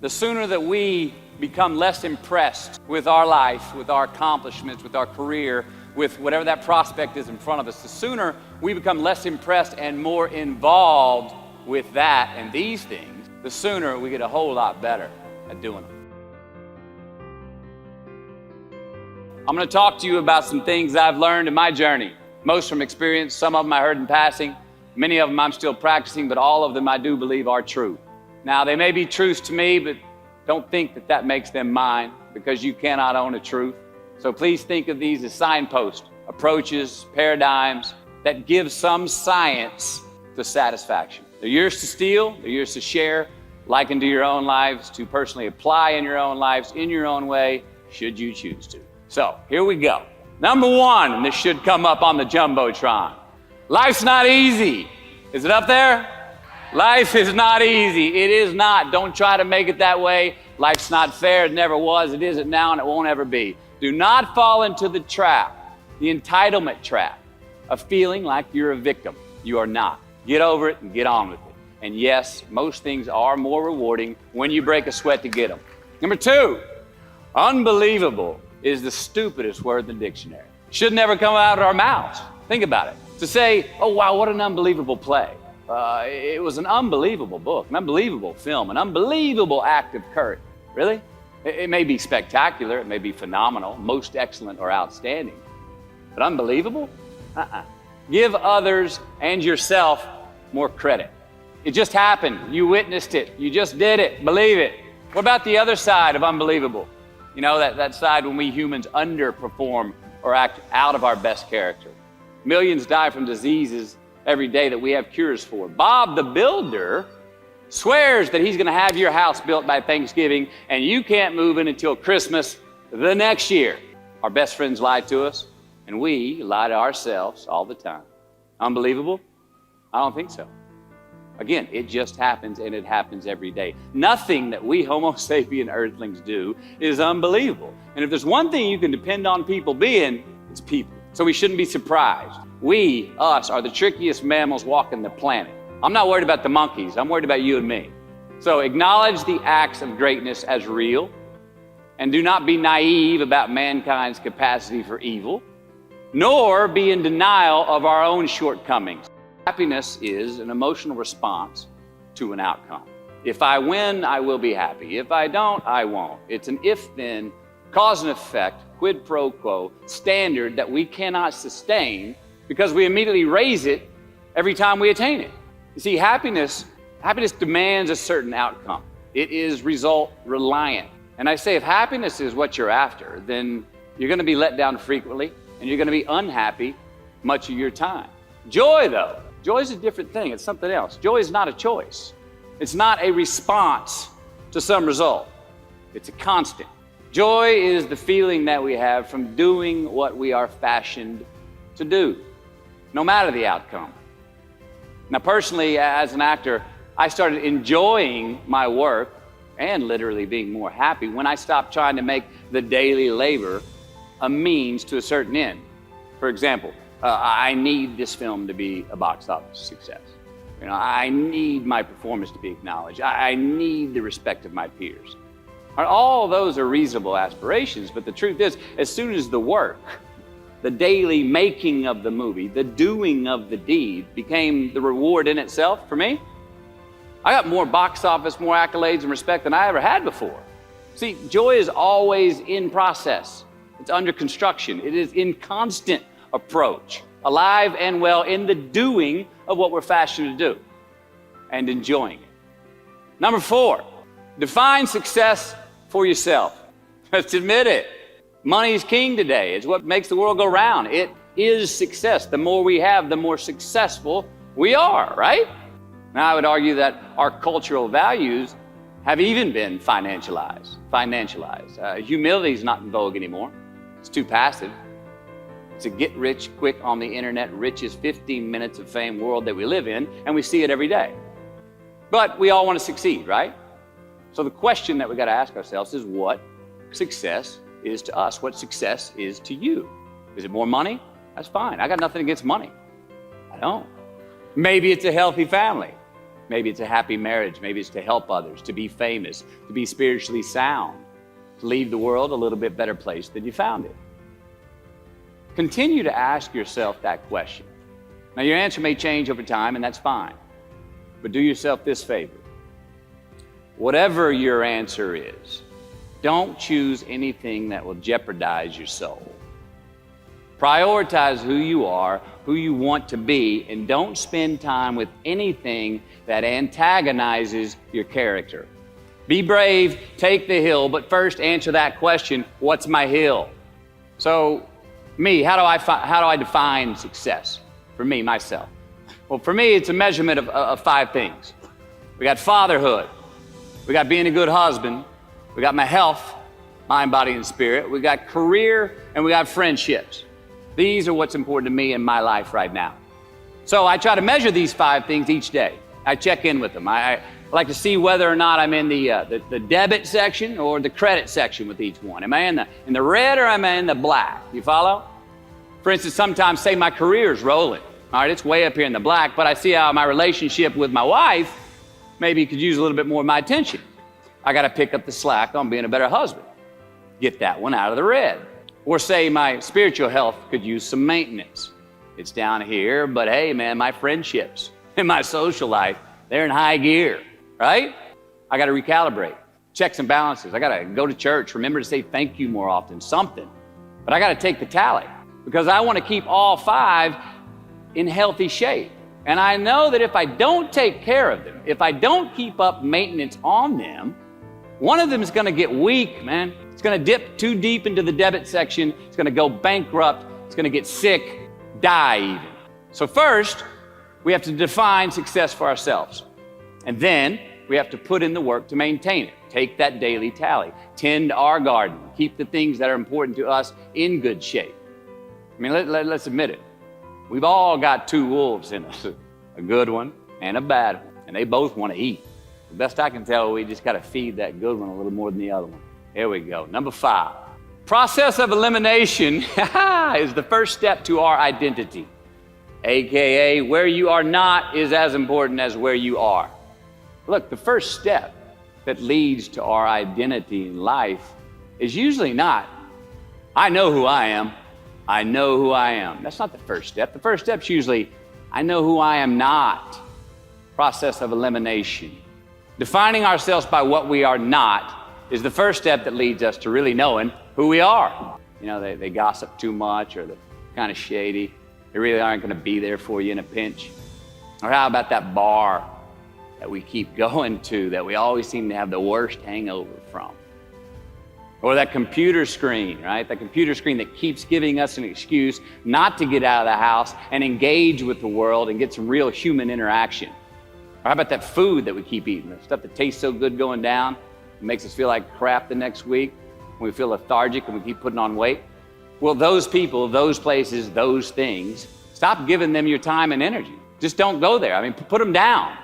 the sooner that we become less impressed with our life, with our accomplishments, with our career, with whatever that prospect is in front of us, the sooner we become less impressed and more involved with that and these things, the sooner we get a whole lot better at doing them. I'm going to talk to you about some things I've learned in my journey, most from experience, some of them I heard in passing, many of them I'm still practicing, but all of them I do believe are true. Now, they may be truths to me, but don't think that that makes them mine, because you cannot own a truth. So please think of these as signposts, approaches, paradigms that give some science to satisfaction. They're yours to steal, they're yours to share, liken to your own lives, to personally apply in your own lives, in your own way, should you choose to. So here we go. Number one, and this should come up on the Jumbotron. Life's not easy. Is it up there? Life is not easy. It is not. Don't try to make it that way. Life's not fair. It never was. It isn't now, and it won't ever be. Do not fall into the trap, the entitlement trap, of feeling like you're a victim. You are not. Get over it and get on with it. And yes, most things are more rewarding when you break a sweat to get them. Number two, unbelievable is the stupidest word in the dictionary. Should never come out of our mouths. Think about it. To say, oh wow, what an unbelievable play. It was an unbelievable book, an unbelievable film, an unbelievable act of courage. Really? It may be spectacular, it may be phenomenal, most excellent or outstanding, but unbelievable? Give others and yourself more credit. It just happened. You witnessed it. You just did it. Believe it. What about the other side of unbelievable? You know, that side when we humans underperform or act out of our best character. Millions die from diseases every day that we have cures for. Bob the Builder swears that he's going to have your house built by Thanksgiving, and you can't move in until Christmas the next year. Our best friends lie to us, and we lie to ourselves all the time. Unbelievable? I don't think so. Again, it just happens, and it happens every day. Nothing that we Homo sapien earthlings do is unbelievable. And if there's one thing you can depend on people being, it's people. So we shouldn't be surprised. We, us, are the trickiest mammals walking the planet. I'm not worried about the monkeys. I'm worried about you and me. So acknowledge the acts of greatness as real, and do not be naive about mankind's capacity for evil, nor be in denial of our own shortcomings. Happiness is an emotional response to an outcome. If I win, I will be happy. If I don't, I won't. It's an if-then, cause and effect, quid pro quo standard that we cannot sustain because we immediately raise it every time we attain it. You see, happiness demands a certain outcome. It is result reliant. And I say, if happiness is what you're after, then you're going to be let down frequently, and you're going to be unhappy much of your time. Joy, though, joy is a different thing. It's something else. Joy is not a choice. It's not a response to some result. It's a constant. Joy is the feeling that we have from doing what we are fashioned to do, no matter the outcome. Now, personally, as an actor, I started enjoying my work and literally being more happy when I stopped trying to make the daily labor a means to a certain end. For example, I need this film to be a box office success. You know, I need my performance to be acknowledged. I need the respect of my peers. All those are reasonable aspirations, but the truth is, as soon as the work, the daily making of the movie, the doing of the deed became the reward in itself for me, I got more box office, more accolades and respect than I ever had before. See, joy is always in process. It's under construction. It is in constant approach, alive and well in the doing of what we're fashioned to do and enjoying it. Number 4, define success for yourself. Let's admit it. Money is king today. It's what makes the world go round. It is success. The more we have, the more successful we are, right? Now, I would argue that our cultural values have even been financialized. Humility is not in vogue anymore. It's too passive. It's a get rich quick on the internet, rich is 15 minutes of fame world that we live in, and we see it every day. But we all want to succeed, right? So the question that we got to ask ourselves is what success is to us, what success is to you. Is it more money? That's fine. I got nothing against money. I don't. Maybe it's a healthy family. Maybe it's a happy marriage. Maybe it's to help others, to be famous, to be spiritually sound, to leave the world a little bit better place than you found it. Continue to ask yourself that question. Now, your answer may change over time, and that's fine. But do yourself this favor. Whatever your answer is, don't choose anything that will jeopardize your soul. Prioritize who you are, who you want to be, and don't spend time with anything that antagonizes your character. Be brave, take the hill, but first answer that question, what's my hill? So, how do I define success? For me, myself. Well, for me, it's a measurement of 5 things. We got fatherhood. We got being a good husband. We got my health, mind, body, and spirit. We got career, and we got friendships. These are what's important to me in my life right now. So I try to measure these 5 things each day. I check in with them. I like to see whether or not I'm in the debit section or the credit section with each one. Am I in the red or am I in the black? You follow? For instance, sometimes say my career's rolling. All right, it's way up here in the black, but I see how my relationship with my wife maybe could use a little bit more of my attention. I got to pick up the slack on being a better husband. Get that one out of the red. Or say my spiritual health could use some maintenance. It's down here, but hey, man, my friendships and my social life, they're in high gear, right? I got to recalibrate, checks and balances. I got to go to church, remember to say thank you more often, something. But I got to take the tally because I want to keep all 5 in healthy shape. And I know that if I don't take care of them, if I don't keep up maintenance on them, one of them is going to get weak, man. It's going to dip too deep into the debit section. It's going to go bankrupt. It's going to get sick, die even. So first, we have to define success for ourselves. And then we have to put in the work to maintain it. Take that daily tally. Tend our garden. Keep the things that are important to us in good shape. I mean, let's admit it. We've all got 2 wolves in us, a good one and a bad one, and they both want to eat. The best I can tell, we just got to feed that good one a little more than the other one. Here we go. Number 5. Process of elimination is the first step to our identity, AKA where you are not is as important as where you are. Look, the first step that leads to our identity in life is usually not, I know who I am. I know who I am. That's not the first step. The first step's usually, I know who I am not. Process of elimination. Defining ourselves by what we are not is the first step that leads us to really knowing who we are. You know, they gossip too much or they're kind of shady. They really aren't going to be there for you in a pinch. Or how about that bar that we keep going to that we always seem to have the worst hangover from? Or that computer screen, right? That computer screen that keeps giving us an excuse not to get out of the house and engage with the world and get some real human interaction. Or how about that food that we keep eating, the stuff that tastes so good going down, it makes us feel like crap the next week, when we feel lethargic and we keep putting on weight? Well, those people, those places, those things, stop giving them your time and energy. Just don't go there. I mean, put them down.